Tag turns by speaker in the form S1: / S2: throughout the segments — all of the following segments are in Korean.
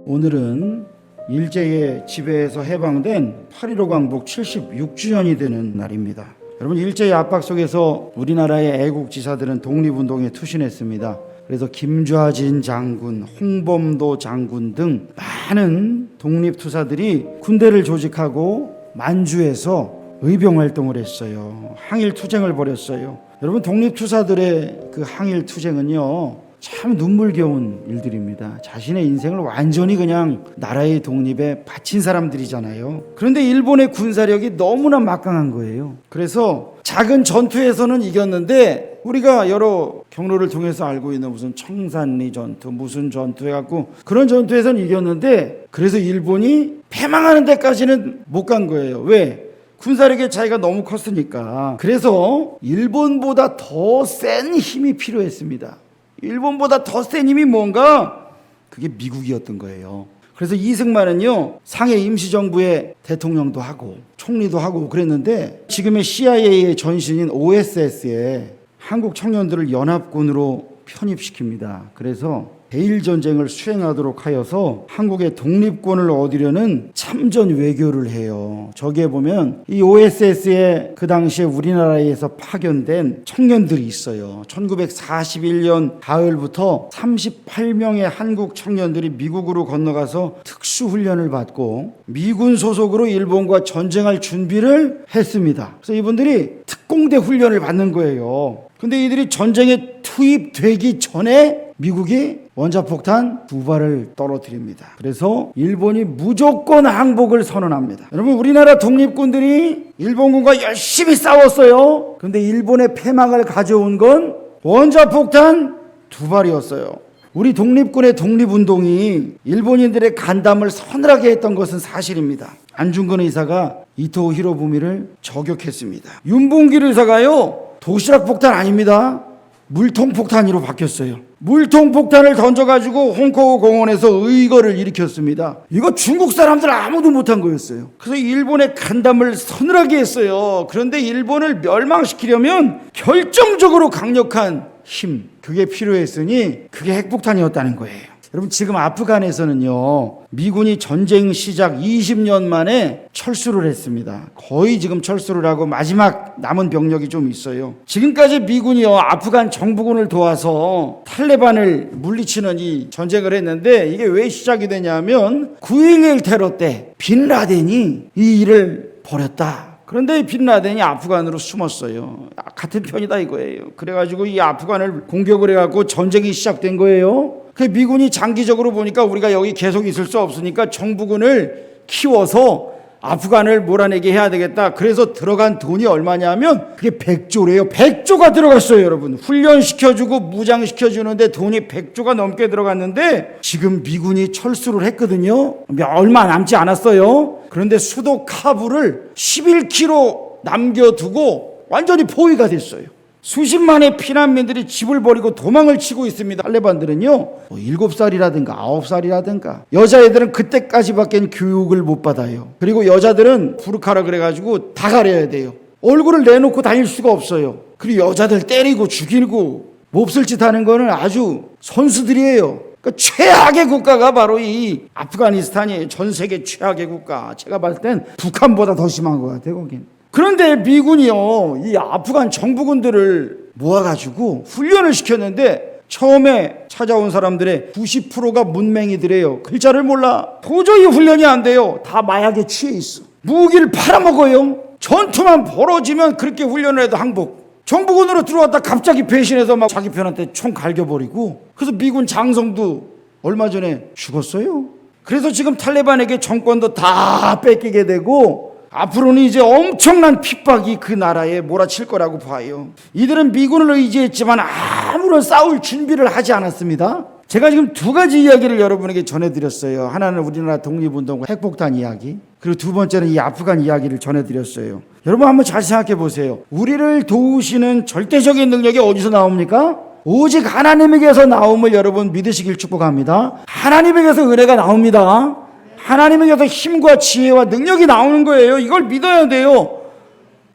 S1: 오늘은 일제의 지배에서 해방된 8.15 광복 76주년이 되는 날입니다. 여러분, 일제의 압박 속에서 우리나라의 애국지사들은 독립운동에 투신했습니다. 그래서 김좌진 장군, 홍범도 장군 등 많은 독립투사들이 군대를 조직하고 만주에서 의병활동을 했어요. 항일투쟁을 벌였어요. 여러분, 독립투사들의 그 항일투쟁은요, 참 눈물겨운 일들입니다. 자신의 인생을 완전히 그냥 나라의 독립에 바친 사람들이잖아요. 그런데 일본의 군사력이 너무나 막강한 거예요. 그래서 작은 전투에서는 이겼는데, 우리가 여러 경로를 통해서 알고 있는 무슨 청산리 전투, 무슨 전투 해갖고 그런 전투에서는 이겼는데, 그래서 일본이 패망하는 데까지는 못 간 거예요. 왜? 군사력의 차이가 너무 컸으니까. 그래서 일본보다 더 센 힘이 필요했습니다. 일본보다 더 센 힘이 뭔가? 그게 미국이었던 거예요. 그래서 이승만은요, 상해 임시정부의 대통령도 하고 총리도 하고 그랬는데, 지금의 CIA의 전신인 OSS에 한국 청년들을 연합군으로 편입시킵니다. 그래서 대일전쟁을 수행하도록 하여서 한국의 독립권을 얻으려는 참전 외교를 해요. 저기에 보면 이 OSS에 그 당시에 우리나라에서 파견된 청년들이 있어요. 1941년 가을부터 38명의 한국 청년들이 미국으로 건너가서 특수훈련을 받고 미군 소속으로 일본과 전쟁할 준비를 했습니다. 그래서 이분들이 특공대 훈련을 받는 거예요. 근데 이들이 전쟁에 투입되기 전에 미국이 원자폭탄 2발을 떨어뜨립니다. 그래서 일본이 무조건 항복을 선언합니다. 여러분, 우리나라 독립군들이 일본군과 열심히 싸웠어요. 그런데 일본의 패망을 가져온 건 원자폭탄 2발이었어요. 우리 독립군의 독립운동이 일본인들의 간담을 서늘하게 했던 것은 사실입니다. 안중근 의사가 이토 히로부미를 저격했습니다. 윤봉길 의사가요, 도시락 폭탄 아닙니다, 물통 폭탄으로 바뀌었어요. 물통 폭탄을 던져가지고 홍콩 공원에서 의거를 일으켰습니다. 이거 중국 사람들 아무도 못한 거였어요. 그래서 일본의 간담을 서늘하게 했어요. 그런데 일본을 멸망시키려면 결정적으로 강력한 힘, 그게 필요했으니 그게 핵폭탄이었다는 거예요. 여러분, 지금 아프간에서는요, 미군이 전쟁 시작 20년 만에 철수를 했습니다. 거의 지금 철수를 하고 마지막 남은 병력이 좀 있어요. 지금까지 미군이요, 아프간 정부군을 도와서 탈레반을 물리치는 이 전쟁을 했는데, 이게 왜 시작이 되냐면 9.11 테러 때 빈 라덴이 이 일을 벌였다. 그런데 빈 라덴이 아프간으로 숨었어요. 같은 편이다 이거예요. 그래가지고 이 아프간을 공격을 해갖고 전쟁이 시작된 거예요. 그 미군이 장기적으로 보니까 우리가 여기 계속 있을 수 없으니까 정부군을 키워서 아프간을 몰아내게 해야 되겠다. 그래서 들어간 돈이 얼마냐면 그게 100조래요. 100조가 들어갔어요, 여러분. 훈련시켜주고 무장시켜주는데 돈이 100조가 넘게 들어갔는데, 지금 미군이 철수를 했거든요. 얼마 남지 않았어요. 그런데 수도 카불을 11km 남겨두고 완전히 포위가 됐어요. 수십만의 피난민들이 집을 버리고 도망을 치고 있습니다. 탈레반들은요, 7살이라든가 9살이라든가 여자애들은 그때까지밖에 교육을 못 받아요. 그리고 여자들은 부르카라 그래가지고 다 가려야 돼요. 얼굴을 내놓고 다닐 수가 없어요. 그리고 여자들 때리고 죽이고 몹쓸 짓 하는 거는 아주 선수들이에요. 그러니까 최악의 국가가 바로 이 아프가니스탄이에요. 전 세계 최악의 국가. 제가 봤을 땐 북한보다 더 심한 것 같아요, 거긴. 그런데 미군이요, 이 아프간 정부군들을 모아가지고 훈련을 시켰는데, 처음에 찾아온 사람들의 90%가 문맹이들이에요. 글자를 몰라. 도저히 훈련이 안 돼요. 다 마약에 취해 있어. 무기를 팔아먹어요. 전투만 벌어지면 그렇게 훈련을 해도 항복. 정부군으로 들어왔다 갑자기 배신해서 막 자기 편한테 총 갈겨버리고, 그래서 미군 장성도 얼마 전에 죽었어요. 그래서 지금 탈레반에게 정권도 다 뺏기게 되고, 앞으로는 이제 엄청난 핍박이 그 나라에 몰아칠 거라고 봐요. 이들은 미군을 의지했지만 아무런 싸울 준비를 하지 않았습니다. 제가 지금 두 가지 이야기를 여러분에게 전해드렸어요. 하나는 우리나라 독립운동과 핵폭탄 이야기, 그리고 두 번째는 이 아프간 이야기를 전해드렸어요. 여러분, 한번 잘 생각해 보세요. 우리를 도우시는 절대적인 능력이 어디서 나옵니까? 오직 하나님에게서 나옴을 여러분 믿으시길 축복합니다. 하나님에게서 은혜가 나옵니다. 하나님에게서 힘과 지혜와 능력이 나오는 거예요. 이걸 믿어야 돼요.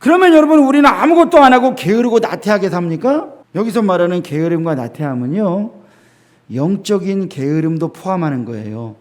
S1: 그러면 여러분, 우리는 아무것도 안 하고 게으르고 나태하게 삽니까? 여기서 말하는 게으름과 나태함은요, 영적인 게으름도 포함하는 거예요.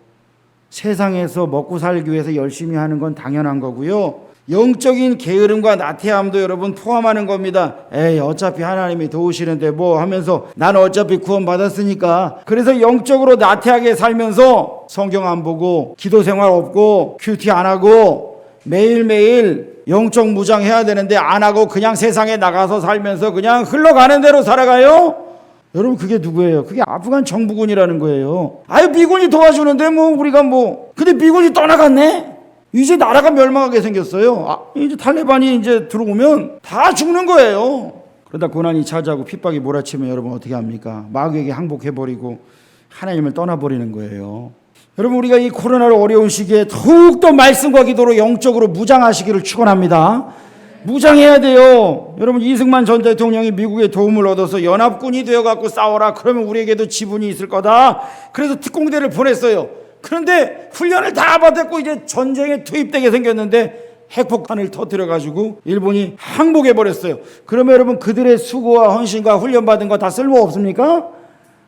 S1: 세상에서 먹고 살기 위해서 열심히 하는 건 당연한 거고요. 영적인 게으름과 나태함도 여러분 포함하는 겁니다. 에이, 어차피 하나님이 도우시는데 뭐 하면서 나는 어차피 구원 받았으니까. 그래서 영적으로 나태하게 살면서 성경 안 보고 기도 생활 없고 큐티 안 하고 매일매일 영적 무장해야 되는데 안 하고 그냥 세상에 나가서 살면서 그냥 흘러가는 대로 살아가요? 여러분, 그게 누구예요? 그게 아프간 정부군이라는 거예요. 아유, 미군이 도와주는데 뭐 우리가 뭐. 근데 미군이 떠나갔네? 이제 나라가 멸망하게 생겼어요. 이제 탈레반이 이제 들어오면 다 죽는 거예요. 그러다 고난이 차지하고 핍박이 몰아치면 여러분 어떻게 합니까? 마귀에게 항복해버리고 하나님을 떠나버리는 거예요. 여러분, 우리가 이 코로나로 어려운 시기에 더욱더 말씀과 기도로 영적으로 무장하시기를 축원합니다. 무장해야 돼요. 여러분, 이승만 전 대통령이 미국의 도움을 얻어서 연합군이 되어갖고 싸워라. 그러면 우리에게도 지분이 있을 거다. 그래서 특공대를 보냈어요. 그런데 훈련을 다 받았고 이제 전쟁에 투입되게 생겼는데 핵폭탄을 터뜨려가지고 일본이 항복해버렸어요. 그러면 여러분, 그들의 수고와 헌신과 훈련받은 거 다 쓸모 없습니까?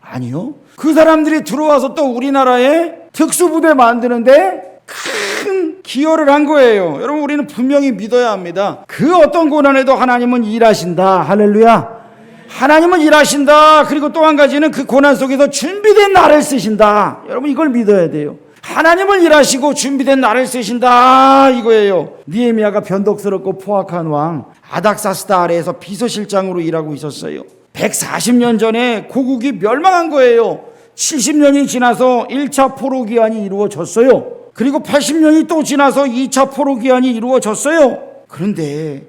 S1: 아니요. 그 사람들이 들어와서 또 우리나라에 특수부대 만드는데 큰 기여를 한 거예요. 여러분, 우리는 분명히 믿어야 합니다. 그 어떤 고난에도 하나님은 일하신다. 할렐루야. 하나님은 일하신다. 그리고 또 한 가지는 그 고난 속에서 준비된 나를 쓰신다. 여러분, 이걸 믿어야 돼요. 하나님은 일하시고 준비된 나를 쓰신다, 이거예요. 느헤미야가 변덕스럽고 포악한 왕 아닥사스다 아래에서 비서실장으로 일하고 있었어요. 140년 전에 고국이 멸망한 거예요. 70년이 지나서 1차 포로기한이 이루어졌어요. 그리고 80년이 또 지나서 2차 포로기한이 이루어졌어요. 그런데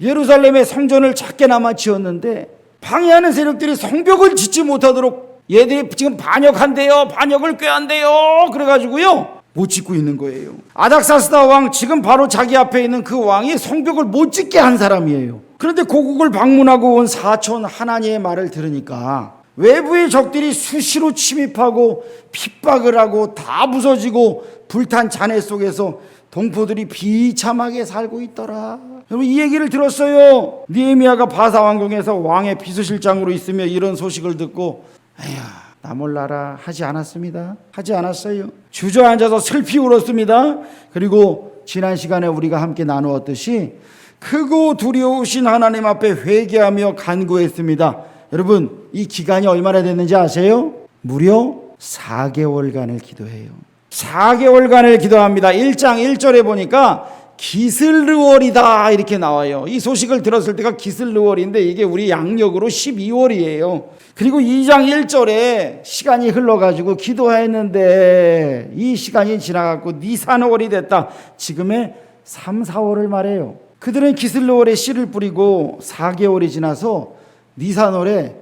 S1: 예루살렘의 성전을 작게나마 지었는데 방해하는 세력들이 성벽을 짓지 못하도록 얘들이 지금 반역한대요. 반역을 꾀한대요. 그래가지고요, 못 짓고 있는 거예요. 아닥사스다 왕, 지금 바로 자기 앞에 있는 그 왕이 성벽을 못 짓게 한 사람이에요. 그런데 고국을 방문하고 온 사촌 하나니의 말을 들으니까 외부의 적들이 수시로 침입하고 핍박을 하고 다 부서지고 불탄 잔해 속에서 동포들이 비참하게 살고 있더라. 여러분, 이 얘기를 들었어요. 느헤미야가 바사 왕궁에서 왕의 비서실장으로 있으며 이런 소식을 듣고 에휴, 나 몰라라 하지 않았습니다. 하지 않았어요. 주저앉아서 슬피 울었습니다. 그리고 지난 시간에 우리가 함께 나누었듯이 크고 두려우신 하나님 앞에 회개하며 간구했습니다. 여러분, 이 기간이 얼마나 됐는지 아세요? 무려 4개월간을 기도해요. 4개월간을 기도합니다. 1장 1절에 보니까 기슬르월이다 이렇게 나와요. 이 소식을 들었을 때가 기슬르월인데 이게 우리 양력으로 12월이에요. 그리고 2장 1절에 시간이 흘러가지고 기도했는데 이 시간이 지나갔고 니산월이 됐다. 지금의 3, 4월을 말해요. 그들은 기슬르월에 씨를 뿌리고 4개월이 지나서 니산월에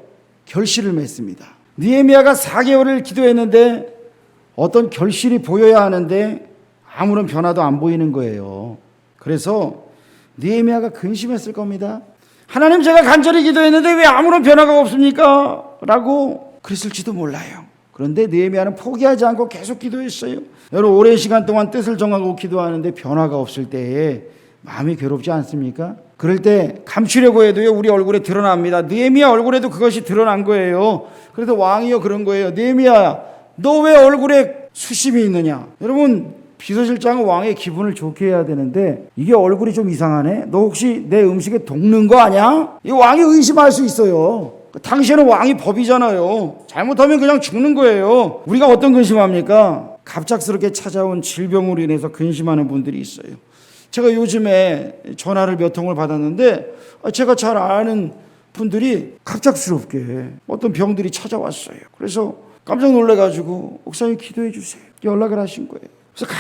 S1: 결실을 맺습니다. 느헤미야가 4개월을 기도했는데 어떤 결실이 보여야 하는데 아무런 변화도 안 보이는 거예요. 그래서 느헤미야가 근심했을 겁니다. 하나님, 제가 간절히 기도했는데 왜 아무런 변화가 없습니까? 라고 그랬을지도 몰라요. 그런데 느헤미야는 포기하지 않고 계속 기도했어요. 여러분, 오랜 시간 동안 뜻을 정하고 기도하는데 변화가 없을 때에 마음이 괴롭지 않습니까? 그럴 때 감추려고 해도요, 우리 얼굴에 드러납니다. 느헤미야 얼굴에도 그것이 드러난 거예요. 그래서 왕이요 그런 거예요. 느헤미야, 너 왜 얼굴에 수심이 있느냐? 여러분, 비서실장은 왕의 기분을 좋게 해야 되는데 이게 얼굴이 좀 이상하네? 너 혹시 내 음식에 독는 거 아니야? 이 왕이 의심할 수 있어요. 당시에는 왕이 법이잖아요. 잘못하면 그냥 죽는 거예요. 우리가 어떤 근심합니까? 갑작스럽게 찾아온 질병으로 인해서 근심하는 분들이 있어요. 제가 요즘에 전화를 몇 통을 받았는데 제가 잘 아는 분들이 갑작스럽게 어떤 병들이 찾아왔어요. 그래서 깜짝 놀라가지고 목사님 기도해 주세요. 연락을 하신 거예요. 그래서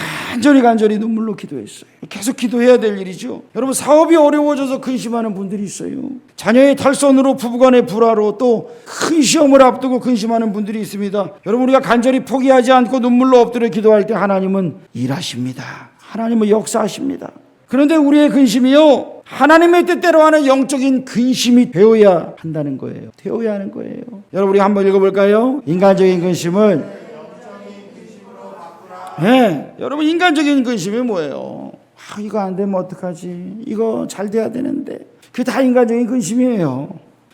S1: 간절히 눈물로 기도했어요. 계속 기도해야 될 일이죠. 여러분, 사업이 어려워져서 근심하는 분들이 있어요. 자녀의 탈선으로, 부부간의 불화로, 또 큰 시험을 앞두고 근심하는 분들이 있습니다. 여러분, 우리가 간절히 포기하지 않고 눈물로 엎드려 기도할 때 하나님은 일하십니다. 하나님은 역사하십니다. 그런데 우리의 근심이요, 하나님의 뜻대로 하는 영적인 근심이 되어야 한다는 거예요. 되어야 하는 거예요. 여러분, 우리 한번 읽어볼까요? 인간적인 근심을 네, 여러분, 인간적인 근심이 뭐예요? 이거 안 되면 어떡하지? 이거 잘 돼야 되는데. 그게 다 인간적인 근심이에요.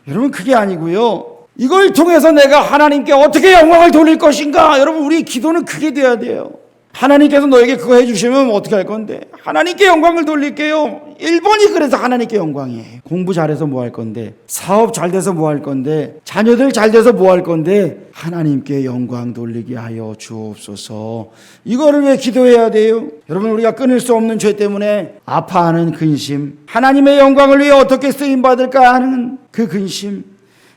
S1: 여러분, 그게 아니고요, 이걸 통해서 내가 하나님께 어떻게 영광을 돌릴 것인가? 여러분, 우리 기도는 그게 돼야 돼요. 하나님께서 너에게 그거 해주시면 어떻게 할 건데? 하나님께 영광을 돌릴게요. 1번이 그래서 하나님께 영광이에요. 공부 잘해서 뭐 할 건데? 사업 잘 돼서 뭐 할 건데? 자녀들 잘 돼서 뭐 할 건데? 하나님께 영광 돌리게 하여 주옵소서. 이거를 왜 기도해야 돼요? 여러분, 우리가 끊을 수 없는 죄 때문에 아파하는 근심, 하나님의 영광을 위해 어떻게 쓰임받을까 하는 그 근심,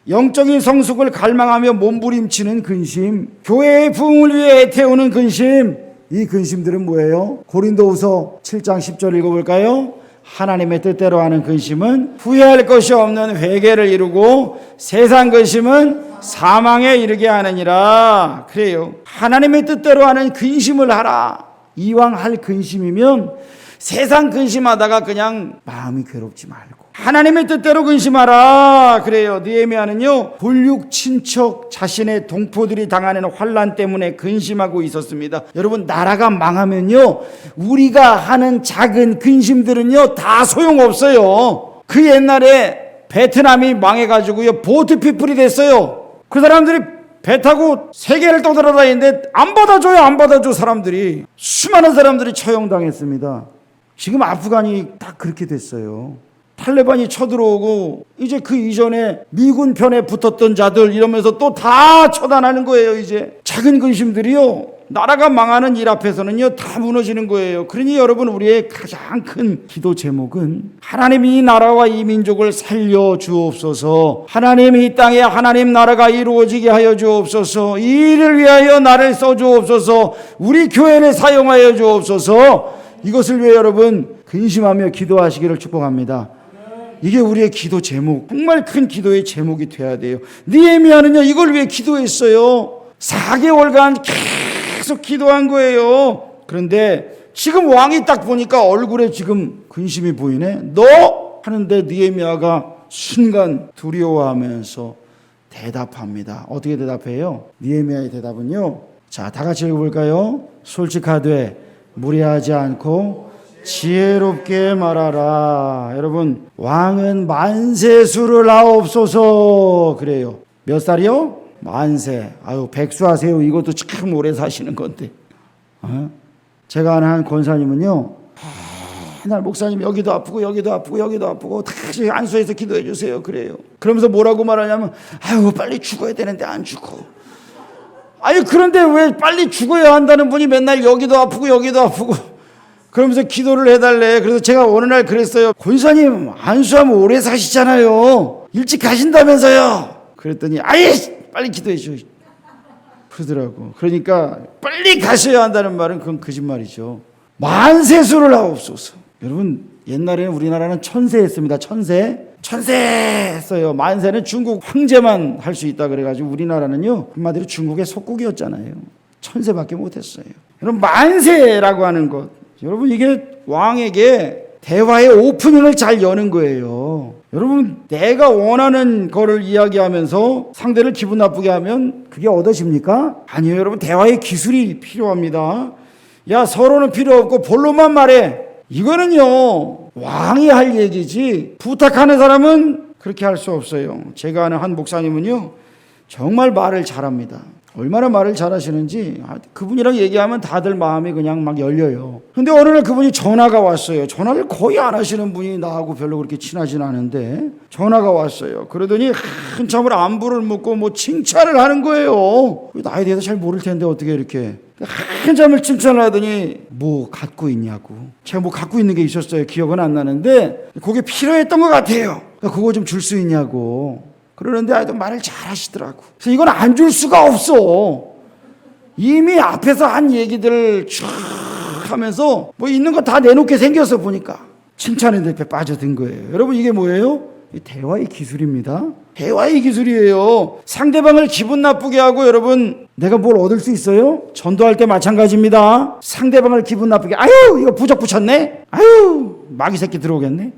S1: 영적인 성숙을 갈망하며 몸부림치는 근심, 교회의 부흥을 위해 애태우는 근심, 이 근심들은 뭐예요? 고린도후서 7장 10절 읽어볼까요? 하나님의 뜻대로 하는 근심은 후회할 것이 없는 회개를 이루고 세상 근심은 사망에 이르게 하느니라. 그래요. 하나님의 뜻대로 하는 근심을 하라. 이왕 할 근심이면 세상 근심하다가 그냥 마음이 괴롭지 말고 하나님의 뜻대로 근심하라. 그래요. 느헤미야는요, 불육 친척 자신의 동포들이 당하는 환난 때문에 근심하고 있었습니다. 여러분, 나라가 망하면요, 우리가 하는 작은 근심들은요 다 소용없어요. 그 옛날에 베트남이 망해가지고요 보트피플이 됐어요. 그 사람들이 배 타고 세계를 떠돌아다니는데 안 받아줘. 사람들이, 수많은 사람들이 처형당했습니다. 지금 아프간이 딱 그렇게 됐어요. 탈레반이 쳐들어오고 이제 그 이전에 미군 편에 붙었던 자들 이러면서 또 다 처단하는 거예요. 이제 작은 근심들이요, 나라가 망하는 일 앞에서는요 다 무너지는 거예요. 그러니 여러분, 우리의 가장 큰 기도 제목은 하나님이 이 나라와 이 민족을 살려 주옵소서. 하나님이 이 땅에 하나님 나라가 이루어지게 하여 주옵소서. 이 일을 위하여 나를 써 주옵소서. 우리 교회를 사용하여 주옵소서. 이것을 위해 여러분 근심하며 기도하시기를 축복합니다. 이게 우리의 기도 제목, 정말 큰 기도의 제목이 돼야 돼요. 느헤미야는요 이걸 위해 기도했어요. 4개월간 계속 기도한 거예요. 그런데 지금 왕이 딱 보니까 얼굴에 지금 근심이 보이네. 너? 하는데 느헤미야가 순간 두려워하면서 대답합니다. 어떻게 대답해요? 느헤미야의 대답은요, 자, 다 같이 읽어볼까요? 솔직하되 무리하지 않고 지혜롭게 말하라. 여러분, 왕은 만세수를 하옵소서. 그래요. 몇 살이요? 만세. 아유, 백수하세요. 이것도 참 오래 사시는 건데. 제가 아는 한 권사님은요, 맨날 목사님 여기도 아프고 다시 안수해서 기도해 주세요. 그래요. 그러면서 뭐라고 말하냐면, 아유, 빨리 죽어야 되는데 안 죽어. 아니, 그런데 왜 빨리 죽어야 한다는 분이 맨날 여기도 아프고 그러면서 기도를 해달래. 그래서 제가 어느 날 그랬어요. 권사님, 안수하면 오래 사시잖아요. 일찍 가신다면서요. 그랬더니 아예 빨리 기도해 줘 그러더라고. 그러니까 빨리 가셔야 한다는 말은 그건 거짓말이죠. 만세수를 하옵소서. 여러분, 옛날에는 우리나라는 천세했습니다. 천세 했어요. 만세는 중국 황제만 할 수 있다 그래가지고 우리나라는요 한마디로 중국의 속국이었잖아요. 천세밖에 못했어요. 여러분, 만세라고 하는 것, 여러분, 이게 왕에게 대화의 오프닝을 잘 여는 거예요. 여러분, 내가 원하는 거를 이야기하면서 상대를 기분 나쁘게 하면 그게 얻어집니까? 아니에요. 여러분, 대화의 기술이 필요합니다. 야, 서로는 필요 없고 본론만 말해. 이거는요 왕이 할 얘기지 부탁하는 사람은 그렇게 할 수 없어요. 제가 아는 한 목사님은요 정말 말을 잘합니다. 얼마나 말을 잘하시는지 그분이랑 얘기하면 다들 마음이 그냥 막 열려요. 근데 어느 날 그분이 전화가 왔어요. 전화를 거의 안 하시는 분이 나하고 별로 그렇게 친하진 않은데 전화가 왔어요. 그러더니 한참을 안부를 묻고 뭐 칭찬을 하는 거예요. 나에 대해서 잘 모를 텐데 어떻게 이렇게 한참을 칭찬을 하더니 뭐 갖고 있냐고. 제가 뭐 갖고 있는 게 있었어요. 기억은 안 나는데 그게 필요했던 것 같아요. 그거 좀 줄 수 있냐고. 그러는데 아이도 말을 잘 하시더라고. 그래서 이건 안 줄 수가 없어. 이미 앞에서 한 얘기들을 쭉 하면서 뭐 있는 거 다 내놓게 생겼어. 보니까 칭찬의 늪에 빠져든 거예요. 여러분, 이게 뭐예요? 대화의 기술입니다. 대화의 기술이에요. 상대방을 기분 나쁘게 하고 여러분 내가 뭘 얻을 수 있어요? 전도할 때 마찬가지입니다. 상대방을 기분 나쁘게, 아유 이거 부적 붙였네, 아유 마귀 새끼 들어오겠네.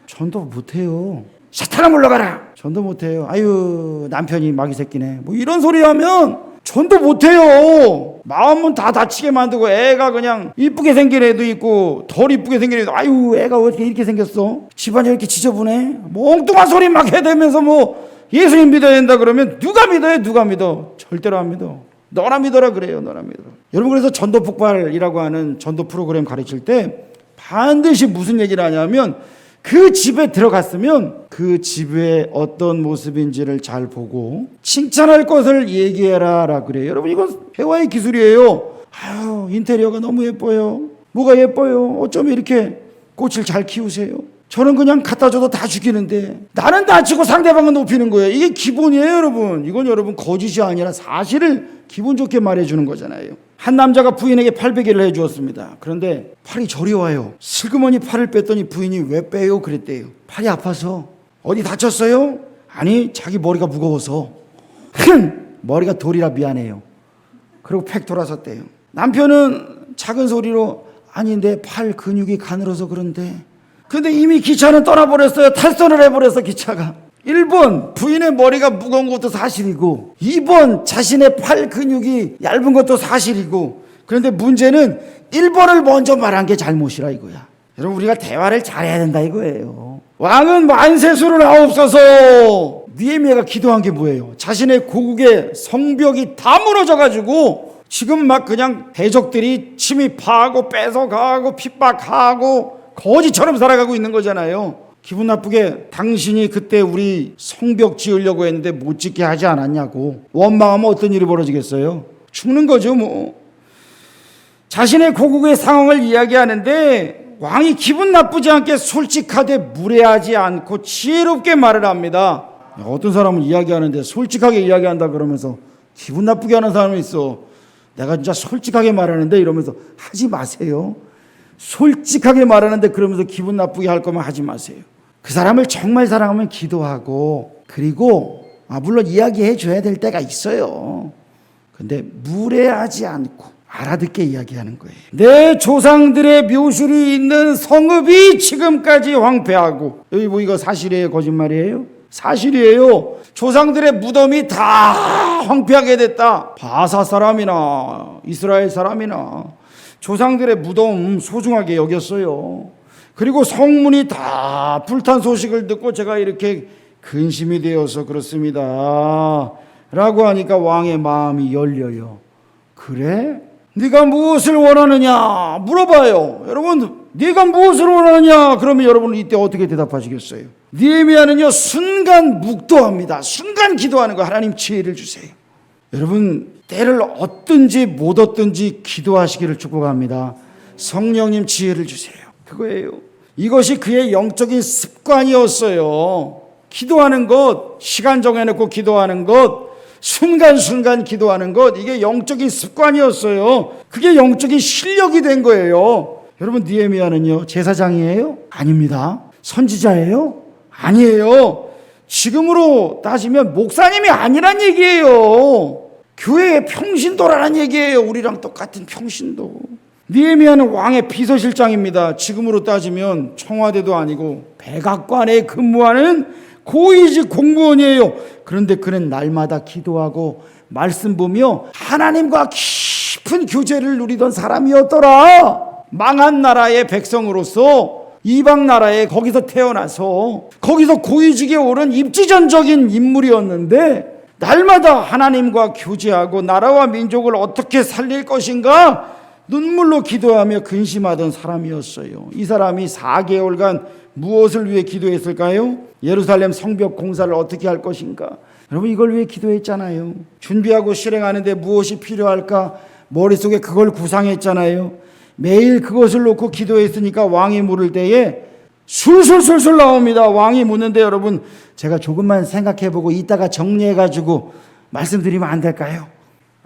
S1: 전도 못해요. 사탄아 물러가라. 전도 못해요. 아유 남편이 마귀 새끼네. 뭐 이런 소리 하면 전도 못해요. 마음은 다 다치게 만들고 애가 그냥 이쁘게 생긴 애도 있고 덜 이쁘게 생긴 애도, 아유 애가 왜 이렇게 생겼어? 집안이 이렇게 지저분해? 뭐 엉뚱한 소리 막 해대면서 뭐 예수님 믿어야 된다 그러면 누가 믿어요? 누가 믿어? 절대로 안 믿어. 너나 믿어라 그래요. 너나 믿어라. 여러분, 그래서 전도 폭발이라고 하는 전도 프로그램 가르칠 때 반드시 무슨 얘기를 하냐면, 그 집에 들어갔으면 그 집의 어떤 모습인지를 잘 보고 칭찬할 것을 얘기해라 라고 그래요. 여러분, 이건 회화의 기술이에요. 아유, 인테리어가 너무 예뻐요. 뭐가 예뻐요? 어쩜 이렇게 꽃을 잘 키우세요? 저는 그냥 갖다 줘도 다 죽이는데 나는 다치고 상대방은 높이는 거예요. 이게 기본이에요, 여러분. 이건 여러분 거짓이 아니라 사실을 기분 좋게 말해주는 거잖아요. 한 남자가 부인에게 팔베개를 해주었습니다. 그런데 팔이 저려와요. 슬그머니 팔을 뺐더니 부인이 왜 빼요? 그랬대요. 팔이 아파서. 어디 다쳤어요? 아니, 자기 머리가 무거워서. 머리가 돌이라 미안해요. 그리고 팩 돌아섰대요. 남편은 작은 소리로, 아니 내 팔 근육이 가늘어서 그런데. 근데 이미 기차는 떠나버렸어요. 탈선을 해버렸어, 기차가. 1번 부인의 머리가 무거운 것도 사실이고, 2번 자신의 팔 근육이 얇은 것도 사실이고, 그런데 문제는 1번을 먼저 말한 게 잘못이라 이거야. 여러분, 우리가 대화를 잘해야 된다 이거예요. 왕은 만세수를 하옵소서. 느헤미야가 기도한 게 뭐예요? 자신의 고국의 성벽이 다 무너져가지고 지금 막 그냥 대적들이 침입하고 뺏어가고 핍박하고 거지처럼 살아가고 있는 거잖아요. 기분 나쁘게 당신이 그때 우리 성벽 지으려고 했는데 못 짓게 하지 않았냐고 원망하면 어떤 일이 벌어지겠어요? 죽는 거죠 뭐. 자신의 고국의 상황을 이야기하는데 왕이 기분 나쁘지 않게 솔직하되 무례하지 않고 지혜롭게 말을 합니다. 어떤 사람은 이야기하는데 솔직하게 이야기한다 그러면서 기분 나쁘게 하는 사람이 있어. 내가 진짜 솔직하게 말하는데 이러면서 하지 마세요. 솔직하게 말하는데 그러면서 기분 나쁘게 할 거면 하지 마세요. 그 사람을 정말 사랑하면 기도하고, 그리고 물론 이야기해 줘야 될 때가 있어요. 근데 무례하지 않고 알아듣게 이야기하는 거예요. 내 조상들의 묘실이 있는 성읍이 지금까지 황폐하고, 여기 뭐 이거 사실이에요? 거짓말이에요? 사실이에요. 조상들의 무덤이 다 황폐하게 됐다. 바사 사람이나 이스라엘 사람이나 조상들의 무덤 소중하게 여겼어요. 그리고 성문이 다 불탄 소식을 듣고 제가 이렇게 근심이 되어서 그렇습니다 라고 하니까 왕의 마음이 열려요. 그래? 네가 무엇을 원하느냐 물어봐요. 여러분, 네가 무엇을 원하느냐 그러면 여러분은 이때 어떻게 대답하시겠어요? 느헤미야는요 순간 묵도합니다. 순간 기도하는 거. 하나님 지혜를 주세요. 여러분, 때를 얻든지 못 얻든지 기도하시기를 축복합니다. 성령님 지혜를 주세요. 그거예요. 이것이 그의 영적인 습관이었어요. 기도하는 것, 시간 정해놓고 기도하는 것, 순간순간 기도하는 것, 이게 영적인 습관이었어요. 그게 영적인 실력이 된 거예요. 여러분, 느헤미야는요 제사장이에요? 아닙니다. 선지자예요? 아니에요. 지금으로 따지면 목사님이 아니란 얘기예요. 교회의 평신도라는 얘기예요. 우리랑 똑같은 평신도. 느헤미야는 왕의 비서실장입니다. 지금으로 따지면 청와대도 아니고 백악관에 근무하는 고위직 공무원이에요. 그런데 그는 날마다 기도하고 말씀 보며 하나님과 깊은 교제를 누리던 사람이었더라. 망한 나라의 백성으로서 이방 나라에 거기서 태어나서 거기서 고위직에 오른 입지전적인 인물이었는데 날마다 하나님과 교제하고 나라와 민족을 어떻게 살릴 것인가 눈물로 기도하며 근심하던 사람이었어요. 이 사람이 4개월간 무엇을 위해 기도했을까요? 예루살렘 성벽 공사를 어떻게 할 것인가. 여러분, 이걸 위해 기도했잖아요. 준비하고 실행하는데 무엇이 필요할까 머릿속에 그걸 구상했잖아요. 매일 그것을 놓고 기도했으니까 왕이 물을 때에 술술술술 나옵니다. 왕이 묻는데 여러분, 제가 조금만 생각해보고 이따가 정리해가지고 말씀드리면 안 될까요?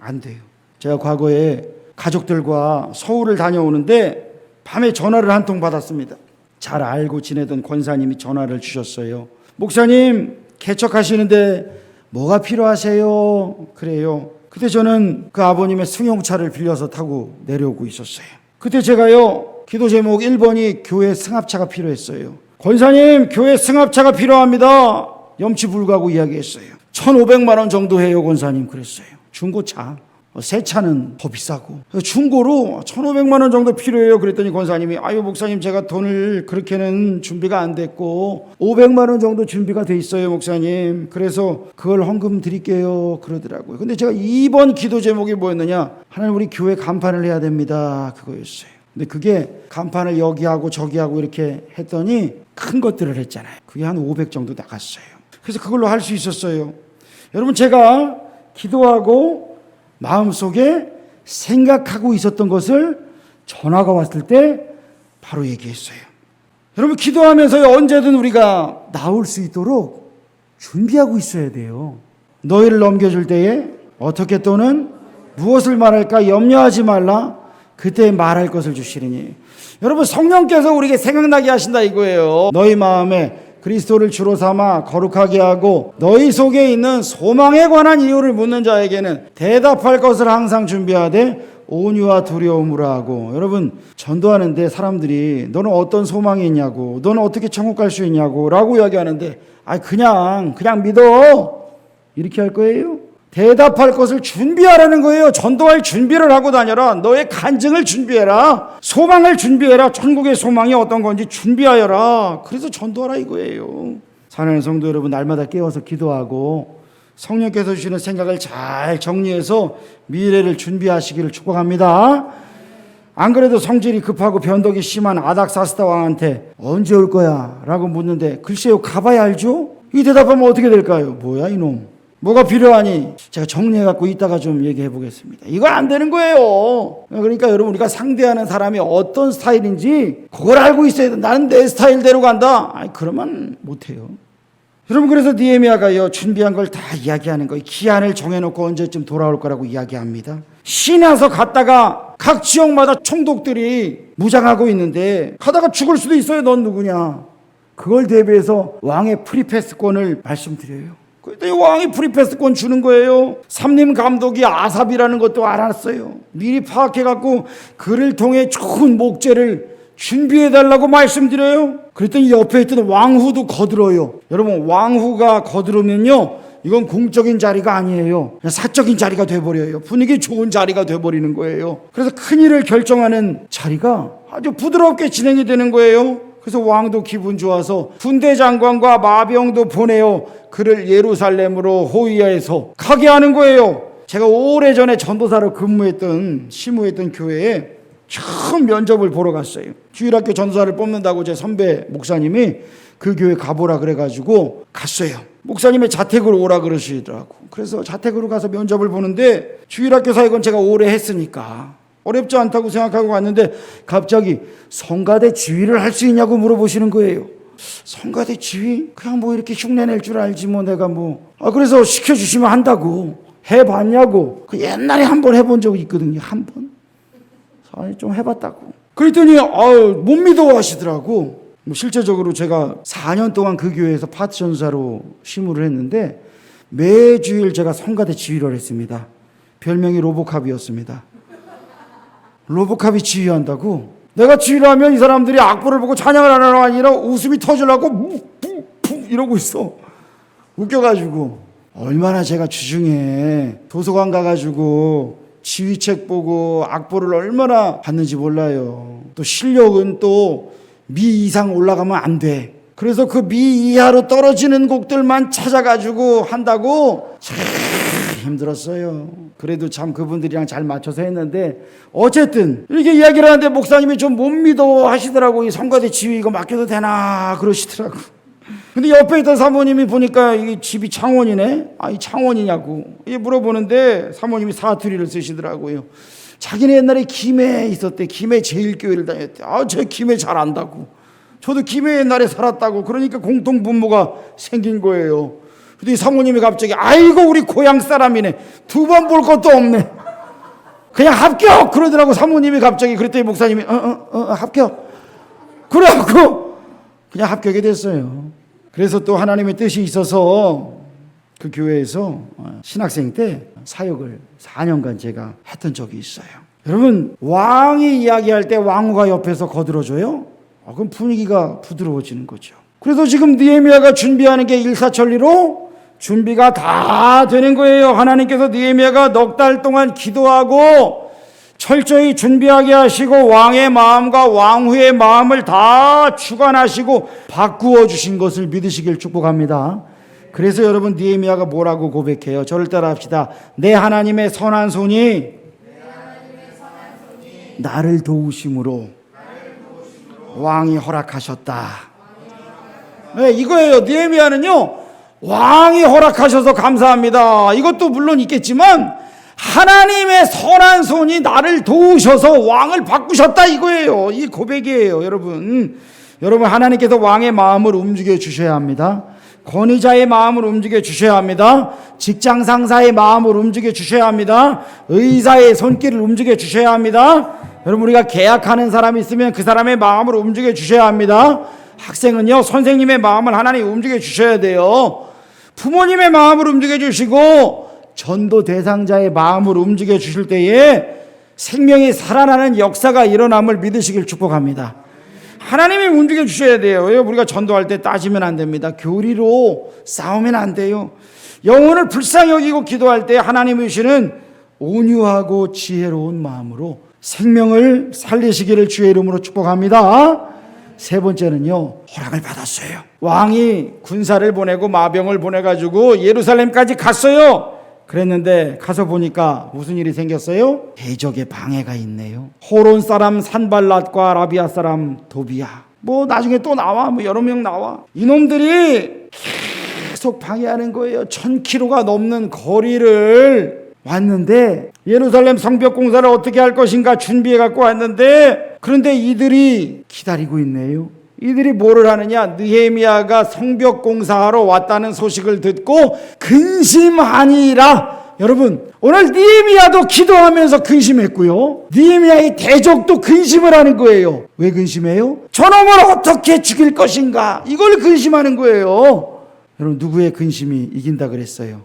S1: 안 돼요. 제가 과거에 가족들과 서울을 다녀오는데 밤에 전화를 한 통 받았습니다. 잘 알고 지내던 권사님이 전화를 주셨어요. 목사님, 개척하시는데 뭐가 필요하세요? 그래요. 그때 저는 그 아버님의 승용차를 빌려서 타고 내려오고 있었어요. 그때 제가요, 기도 제목 1번이 교회 승합차가 필요했어요. 권사님, 교회 승합차가 필요합니다. 염치 불구하고 이야기했어요. 1,500만 원 정도 해요, 권사님. 그랬어요. 중고차. 새 차는 더 비싸고 중고로 1,500만 원 정도 필요해요. 그랬더니 권사님이 아유 목사님 제가 돈을 그렇게는 준비가 안 됐고 500만 원 정도 준비가 돼 있어요 목사님. 그래서 그걸 헌금 드릴게요 그러더라고요. 근데 제가 이번 기도 제목이 뭐였느냐, 하나님 우리 교회 간판을 해야 됩니다 그거였어요. 근데 그게 간판을 여기 하고 저기 하고 이렇게 했더니 큰 것들을 했잖아요. 그게 한 500 정도 나갔어요. 그래서 그걸로 할 수 있었어요. 여러분 제가 기도하고 마음속에 생각하고 있었던 것을 전화가 왔을 때 바로 얘기했어요. 여러분 기도하면서 언제든 우리가 나올 수 있도록 준비하고 있어야 돼요. 너희를 넘겨줄 때에 어떻게 또는 무엇을 말할까 염려하지 말라. 그때 말할 것을 주시리니. 여러분 성령께서 우리에게 생각나게 하신다 이거예요. 너희 마음에 그리스도를 주로 삼아 거룩하게 하고 너희 속에 있는 소망에 관한 이유를 묻는 자에게는 대답할 것을 항상 준비하되 온유와 두려움으로 하고. 여러분 전도하는데 사람들이 너는 어떤 소망이 있냐고, 너는 어떻게 천국 갈 수 있냐고 라고 이야기하는데 그냥 믿어 이렇게 할 거예요? 대답할 것을 준비하라는 거예요. 전도할 준비를 하고 다녀라. 너의 간증을 준비해라. 소망을 준비해라. 천국의 소망이 어떤 건지 준비하여라. 그래서 전도하라 이거예요. 사랑하는 성도 여러분, 날마다 깨워서 기도하고 성령께서 주시는 생각을 잘 정리해서 미래를 준비하시기를 축복합니다. 안 그래도 성질이 급하고 변덕이 심한 아닥사스다 왕한테 언제 올 거야? 라고 묻는데 글쎄요 가봐야 알죠? 이 대답하면 어떻게 될까요? 뭐야 이놈, 뭐가 필요하니? 제가 정리해갖고 이따가 좀 얘기해 보겠습니다. 이거 안 되는 거예요. 그러니까 여러분 우리가 상대하는 사람이 어떤 스타일인지 그걸 알고 있어야 돼. 나는 내 스타일대로 간다. 그러면 못해요. 여러분 그래서 느헤미야가요 준비한 걸 다 이야기하는 거예요. 기한을 정해놓고 언제쯤 돌아올 거라고 이야기합니다. 시내서 갔다가 각 지역마다 총독들이 무장하고 있는데 가다가 죽을 수도 있어요. 넌 누구냐? 그걸 대비해서 왕의 프리패스권을 말씀드려요. 그랬더니 왕이 프리패스권 주는 거예요. 삼림 감독이 아삽이라는 것도 알았어요. 미리 파악해갖고 그를 통해 좋은 목재를 준비해달라고 말씀드려요. 그랬더니 옆에 있던 왕후도 거들어요. 여러분 왕후가 거들으면요 이건 공적인 자리가 아니에요. 그냥 사적인 자리가 돼버려요. 분위기 좋은 자리가 돼버리는 거예요. 그래서 큰일을 결정하는 자리가 아주 부드럽게 진행이 되는 거예요. 그래서 왕도 기분 좋아서 군대 장관과 마병도 보내어 그를 예루살렘으로 호위하여서 가게 하는 거예요. 제가 오래전에 전도사로 심우했던 교회에 처음 면접을 보러 갔어요. 주일학교 전도사를 뽑는다고 제 선배 목사님이 그 교회 가보라 그래가지고 갔어요. 목사님의 자택으로 오라 그러시더라고. 그래서 자택으로 가서 면접을 보는데 주일학교 사역은 제가 오래 했으니까 어렵지 않다고 생각하고 왔는데 갑자기 성가대 지휘를 할 수 있냐고 물어보시는 거예요. 성가대 지휘? 그냥 뭐 이렇게 흉내낼 줄 알지 뭐 내가 뭐. 그래서 시켜주시면 한다고. 해봤냐고. 옛날에 한 번 해본 적이 있거든요. 한 번. 좀 해봤다고. 그랬더니 못 믿어 하시더라고. 실제적으로 제가 4년 동안 그 교회에서 파트 전사로 심우를 했는데 매주일 제가 성가대 지휘를 했습니다. 별명이 로보캅이었습니다. 로보캅이 지휘한다고? 내가 지휘를 하면 이 사람들이 악보를 보고 찬양을 하는 아니라 웃음이 터지려고 이러고 있어. 웃겨가지고. 얼마나 제가 주중에 도서관 가가지고 지휘책 보고 악보를 얼마나 봤는지 몰라요. 또 실력은 또 미 이상 올라가면 안 돼. 그래서 그 미 이하로 떨어지는 곡들만 찾아가지고 한다고 참 힘들었어요. 그래도 참 그분들이랑 잘 맞춰서 했는데 어쨌든 이렇게 이야기를 하는데 목사님이 좀 못 믿어 하시더라고. 이 성가대 지휘 이거 맡겨도 되나 그러시더라고. 근데 옆에 있던 사모님이 보니까 이게 집이 창원이네. 이 창원이냐고 물어보는데 사모님이 사투리를 쓰시더라고요. 자기네 옛날에 김해에 있었대. 김해 제일교회를 다녔대. 저 김해 잘 안다고. 저도 김해 옛날에 살았다고. 그러니까 공통 분모가 생긴 거예요. 근데 사모님이 갑자기 아이고 우리 고향 사람이네. 두 번 볼 것도 없네. 그냥 합격 그러더라고 사모님이 갑자기. 그랬더니 목사님이 합격. 그래갖고 그냥 합격이 됐어요. 그래서 또 하나님의 뜻이 있어서 그 교회에서 신학생 때 사역을 4년간 제가 했던 적이 있어요. 여러분 왕이 이야기할 때 왕후가 옆에서 거들어줘요. 그럼 분위기가 부드러워지는 거죠. 그래서 지금 느헤미야가 준비하는 게 일사천리로 준비가 다 되는 거예요. 하나님께서 느헤미야가 넉 달 동안 기도하고 철저히 준비하게 하시고 왕의 마음과 왕후의 마음을 다 주관하시고 바꾸어 주신 것을 믿으시길 축복합니다. 그래서 여러분 느헤미야가 뭐라고 고백해요? 저를 따라합시다. 내 하나님의 선한 손이 나를 도우심으로 왕이 허락하셨다. 네, 이거예요. 느헤미야는요, 왕이 허락하셔서 감사합니다. 이것도 물론 있겠지만 하나님의 선한 손이 나를 도우셔서 왕을 바꾸셨다, 이거예요. 이 고백이에요. 여러분 하나님께서 왕의 마음을 움직여 주셔야 합니다. 권위자의 마음을 움직여 주셔야 합니다. 직장 상사의 마음을 움직여 주셔야 합니다. 의사의 손길을 움직여 주셔야 합니다. 여러분, 우리가 계약하는 사람이 있으면 그 사람의 마음을 움직여 주셔야 합니다. 학생은요, 선생님의 마음을 하나님 움직여 주셔야 돼요. 부모님의 마음을 움직여 주시고 전도 대상자의 마음을 움직여 주실 때에 생명이 살아나는 역사가 일어남을 믿으시길 축복합니다. 하나님이 움직여 주셔야 돼요. 우리가 전도할 때 따지면 안 됩니다. 교리로 싸우면 안 돼요. 영혼을 불쌍히 여기고 기도할 때 하나님이 주시는 온유하고 지혜로운 마음으로 생명을 살리시기를 주의 이름으로 축복합니다. 세 번째는요, 허락을 받았어요. 왕이 군사를 보내고 마병을 보내가지고 예루살렘까지 갔어요. 그랬는데 가서 보니까 무슨 일이 생겼어요? 대적의 방해가 있네요. 호론 사람 산발랏과 라비아 사람 도비야, 나중에 또 나와, 여러 명 나와. 이놈들이 계속 방해하는 거예요. 1000km가 넘는 거리를 왔는데 예루살렘 성벽 공사를 어떻게 할 것인가 준비해 갖고 왔는데, 그런데 이들이 기다리고 있네요. 이들이 뭐를 하느냐? 느헤미야가 성벽 공사하러 왔다는 소식을 듣고 근심하니라. 여러분, 오늘 느헤미야도 기도하면서 근심했고요, 느헤미야의 대적도 근심을 하는 거예요. 왜 근심해요? 저놈을 어떻게 죽일 것인가, 이걸 근심하는 거예요. 여러분, 누구의 근심이 이긴다 그랬어요?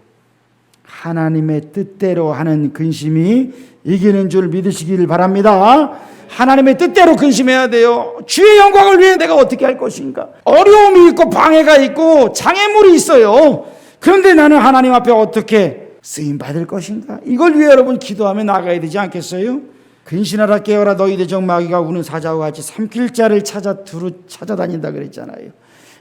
S1: 하나님의 뜻대로 하는 근심이 이기는 줄 믿으시길 바랍니다. 하나님의 뜻대로 근심해야 돼요. 주의 영광을 위해 내가 어떻게 할 것인가. 어려움이 있고 방해가 있고 장애물이 있어요. 그런데 나는 하나님 앞에 어떻게 쓰임받을 것인가. 이걸 위해 여러분 기도하며 나가야 되지 않겠어요? 근신하라 깨어라 너희 대적 마귀가 우는 사자와 같이 삼킬 자를 찾아 두루 찾아다닌다 그랬잖아요.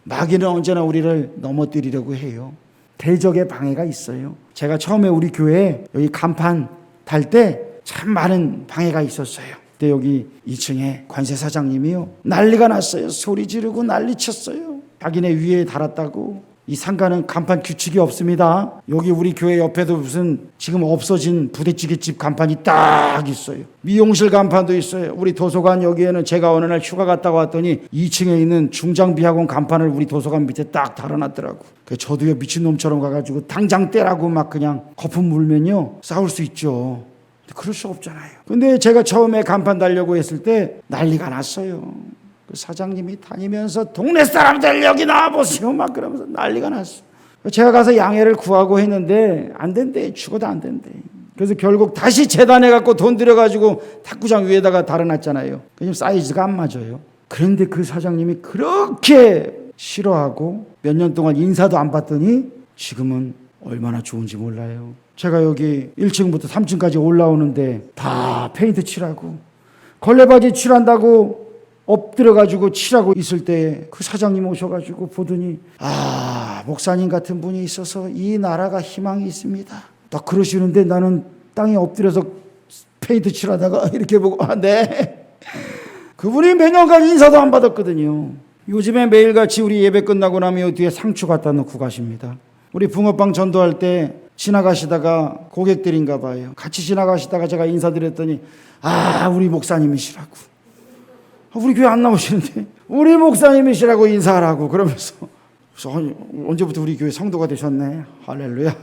S1: 마귀는 언제나 우리를 넘어뜨리려고 해요. 대적의 방해가 있어요. 제가 처음에 우리 교회에 여기 간판 달 때 참 많은 방해가 있었어요. 그때 여기 2층에 관세 사장님이요, 난리가 났어요. 소리 지르고 난리 쳤어요. 자기네 위에 달았다고. 이 상가는 간판 규칙이 없습니다. 여기 우리 교회 옆에도 무슨 지금 없어진 부대찌개집 간판이 딱 있어요. 미용실 간판도 있어요. 우리 도서관 여기에는 제가 어느 날 휴가 갔다가 왔더니 2층에 있는 중장비학원 간판을 우리 도서관 밑에 딱 달아놨더라고. 저도요, 미친놈처럼 가가지고 당장 떼라고 막 그냥 거품 물면요 싸울 수 있죠. 그럴 수 없잖아요. 근데 제가 처음에 간판 달려고 했을 때 난리가 났어요. 그 사장님이 다니면서 동네 사람들 여기 나와보세요 막 그러면서 난리가 났어. 제가 가서 양해를 구하고 했는데 안 된대. 죽어도 안 된대. 그래서 결국 다시 재단해 갖고 돈 들여가지고 탁구장 위에다가 달아놨잖아요. 그냥 사이즈가 안 맞아요. 그런데 그 사장님이 그렇게 싫어하고 몇 년 동안 인사도 안 받더니 지금은 얼마나 좋은지 몰라요. 제가 여기 1층부터 3층까지 올라오는데 다 페인트 칠하고 걸레바지 칠한다고 엎드려가지고 칠하고 있을 때 그 사장님 오셔가지고 보더니 목사님 같은 분이 있어서 이 나라가 희망이 있습니다. 딱 그러시는데 나는 땅에 엎드려서 페인트 칠하다가 이렇게 보고 네. 그분이 몇 년간 인사도 안 받았거든요. 요즘에 매일같이 우리 예배 끝나고 나면 뒤에 상추 갖다 놓고 가십니다. 우리 붕어빵 전도할 때 지나가시다가 고객들인가 봐요. 같이 지나가시다가 제가 인사드렸더니 우리 목사님이시라고. 우리 교회 안 나오시는데 우리 목사님이시라고 인사하라고 그러면서 언제부터 우리 교회 성도가 되셨네. 할렐루야.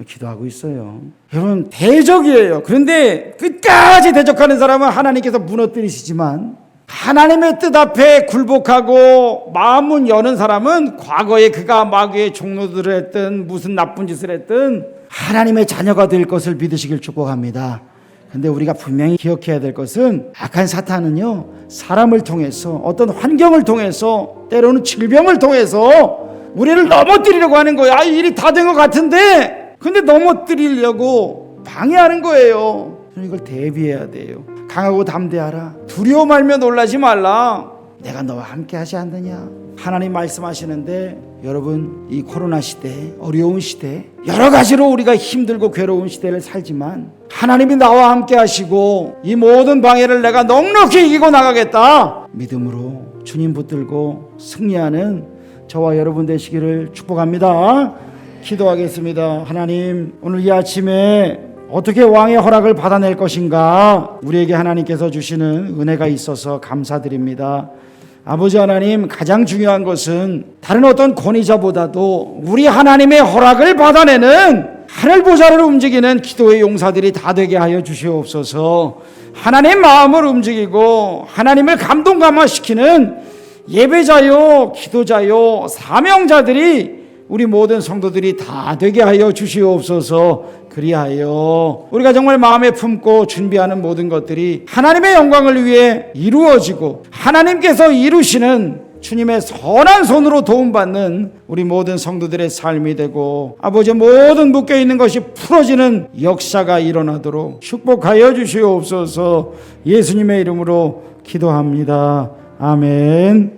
S1: 기도하고 있어요. 여러분, 대적이에요. 그런데 끝까지 대적하는 사람은 하나님께서 무너뜨리시지만 하나님의 뜻 앞에 굴복하고 마음문 여는 사람은 과거에 그가 마귀의 종로들을 했든 무슨 나쁜 짓을 했든 하나님의 자녀가 될 것을 믿으시길 축복합니다. 근데 우리가 분명히 기억해야 될 것은 악한 사탄은요, 사람을 통해서 어떤 환경을 통해서 때로는 질병을 통해서 우리를 넘어뜨리려고 하는 거예요. 일이 다 된 것 같은데 근데 넘어뜨리려고 방해하는 거예요. 이걸 대비해야 돼요. 강하고 담대하라. 두려워 말며 놀라지 말라. 내가 너와 함께 하지 않느냐. 하나님 말씀하시는데 여러분, 이 코로나 시대, 어려운 시대, 여러 가지로 우리가 힘들고 괴로운 시대를 살지만 하나님이 나와 함께 하시고 이 모든 방해를 내가 넉넉히 이기고 나가겠다. 믿음으로 주님 붙들고 승리하는 저와 여러분 되시기를 축복합니다. 기도하겠습니다. 하나님, 오늘 이 아침에 어떻게 왕의 허락을 받아낼 것인가, 우리에게 하나님께서 주시는 은혜가 있어서 감사드립니다. 아버지 하나님, 가장 중요한 것은 다른 어떤 권위자보다도 우리 하나님의 허락을 받아내는 하늘 보좌를 움직이는 기도의 용사들이 다 되게 하여 주시옵소서. 하나님 마음을 움직이고 하나님을 감동감화시키는 예배자요, 기도자요, 사명자들이 우리 모든 성도들이 다 되게 하여 주시옵소서. 그리하여 우리가 정말 마음에 품고 준비하는 모든 것들이 하나님의 영광을 위해 이루어지고 하나님께서 이루시는 주님의 선한 손으로 도움받는 우리 모든 성도들의 삶이 되고, 아버지 모든 묶여있는 것이 풀어지는 역사가 일어나도록 축복하여 주시옵소서. 예수님의 이름으로 기도합니다. 아멘.